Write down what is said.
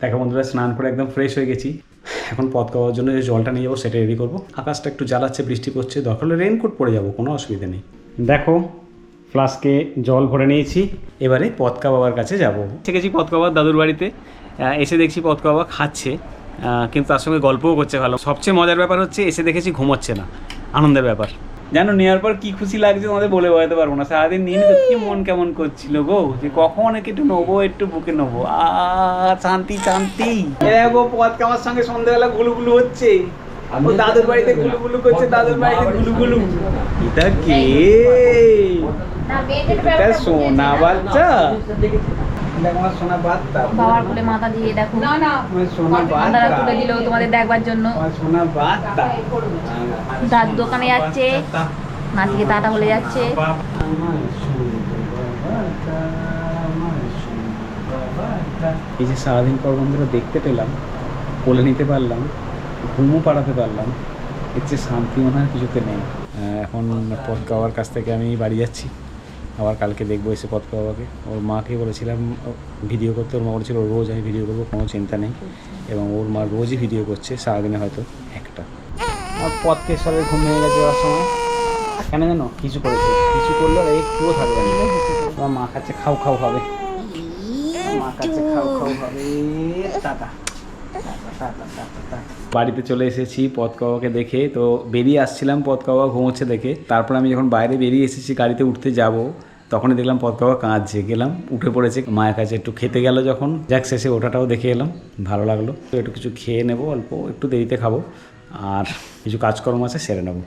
দেখো বন্ধুরা, স্নান করে একদম ফ্রেশ হয়ে গেছি। এখন পথ খাওয়ার জন্য যে জলটা নিয়ে যাবো সেটা রেডি করবো। আকাশটা একটু জ্বালাচ্ছে, বৃষ্টি পড়ছে, দরকার হলে রেইনকোট পরে যাবো, কোনো অসুবিধা নেই। দেখো ফ্লাস্কে জল ভরে নিয়েছি, এবারে পতকা বাবার কাছে যাবো। গেছি পতকা বাবার দাদুর বাড়িতে, এসে দেখছি পতকা বাবা খাচ্ছে, কিন্তু তার সঙ্গে গল্পও করছে ভালো। সবচেয়ে মজার ব্যাপার হচ্ছে এসে দেখেছি ঘুমোচ্ছে না, আনন্দের ব্যাপার। জানো নেওয়ার পর কি খুশি লাগছে তোমাদের বলে বোঝাতে পারবো না। সারাদিন নিয়ে তো কি মন কেমন করছিল গো, যে কখন একটু নেবো, একটু বুকে নেবো। শান্তি শান্তি। দেখো পতকা আমার সঙ্গে সন্ধ্যাবেলা গুলুগুলু হচ্ছে, ও দাদুর বাড়িতে গুলুগুলু করছে, দাদুর বাড়িতে গুলুগুলু। এটা কে? এটা সোনা বাচ্চা, সোনা বাচ্চা। বাবার কোলে মাথা দিয়ে দেখো, সোনা আপনারা বাচ্চা, তুলে দিল তোমাদের দেখবার জন্য। সোনা বাচ্চা। দাদু দোকানে যাচ্ছে, নাতিকে টাটা বলে যাচ্ছে। এই যে সারাদিন পর বন্ধুরা দেখতে পেলাম, কোলে নিতে পারলাম, ঘুমও পাড়াতে পারলাম, এর চেয়ে শান্তি মনে হয় কিছুতে নেই। এখন পতকা বাবার কাছ থেকে আমি বাড়ি যাচ্ছি, আবার কালকে দেখবো এসে পতকা বাবাকে। ওর মাকে বলেছিলাম ভিডিও করতে, ওর মা বলেছিল রোজ আমি ভিডিও করবো, কোনো চিন্তা নেই। এবং ওর মা রোজই ভিডিও করছে, সারাদিনে হয়তো একটা। আর পথকেশ্বরে ঘুম হয়ে গেছে ওর সময়, কেন জানো? কিছু করেছে, কিছু করলে আর একটুও থাকবে না। আমার মা কাছে খাও খাও হবে, মা কাছে খাও খাও হবে। টাটা। বাড়িতে চলে এসেছি পতকা বাবাকে দেখে। তো বেরিয়ে আসছিলাম পতকা বাবা ঘুমোচ্ছে দেখে, তারপর আমি যখন বাইরে বেরিয়ে এসেছি গাড়িতে উঠতে যাব, তখনই দেখলাম পতকা বাবা কাঁদছে। গেলাম, উঠে পড়েছে, মায়ের কাছে একটু খেতে গেল যখন, যাক শেষে ওটাটাও দেখে এলাম, ভালো লাগলো। তো একটু কিছু খেয়ে নেবো, অল্প একটু দেরিতে খাবো, আর কিছু কাজকর্ম আছে সেরে নেবো।